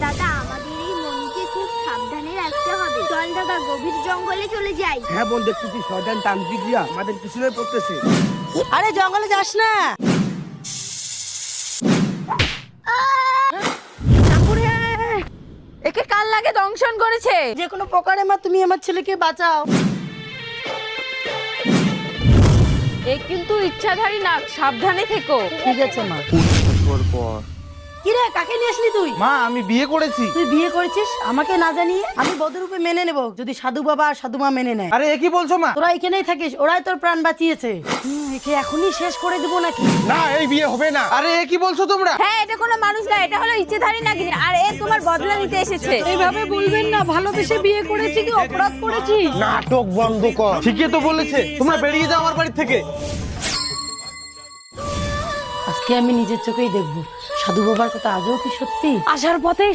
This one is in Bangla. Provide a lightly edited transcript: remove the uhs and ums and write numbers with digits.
দাদা আমাদের এই মনিকে খুব সাবধানে রাখতে হবে। চল দাদা গভীর জঙ্গলে চলে যাই। হ্যাঁ বোন, দেখতেছি শয়তান তান্ত্রিকরা আমাদের পিছনে পড়তেছে। আরে জঙ্গলে যাস না। একে কাল লাগে দংশন করেছে। যে কোনো প্রকারে মা তুমি আমার ছেলেকে বাঁচাও। এ কিন্তু ইচ্ছাধারী নাগ, সাবধানে থেকো। ঠিক আছে মা। পর কি রে, কাকে নিয়ে আসলি তুই? মা, আমি বিয়ে করেছি। তুই বিয়ে করেছিস আমাকে না জানিয়ে? আমি বদরূপে মেনে নেব যদি সাধু বাবা আর সাধু মা মেনে নেয়। আরে এ কি বলছো মা? তোরা এখানেই থাকিস, ওরাই তোর প্রাণ বাঁচিয়েছে। একে এখনই শেষ করে দেবো নাকি? না, এই বিয়ে হবে না। আরে এ কি বলছো তোমরা? হ্যাঁ, এটা কোনো মানুষ না, এটা হলো ইচ্ছাধারী নাগিনী, আর এ তোমার বদলা নিতে এসেছে। এইভাবে বলবেন না, ভালোবেসে বিয়ে করেছি কি অপরাধ করেছি? নাটক বন্ধ কর। ঠিকই তো বলেছে, তোমরা বেরিয়ে যাও আমার বাড়ি থেকে। আজকে আমি নিজের চোখেই দেখবো সাধু বাবার কথা আজও কি সত্যি। আসার পথে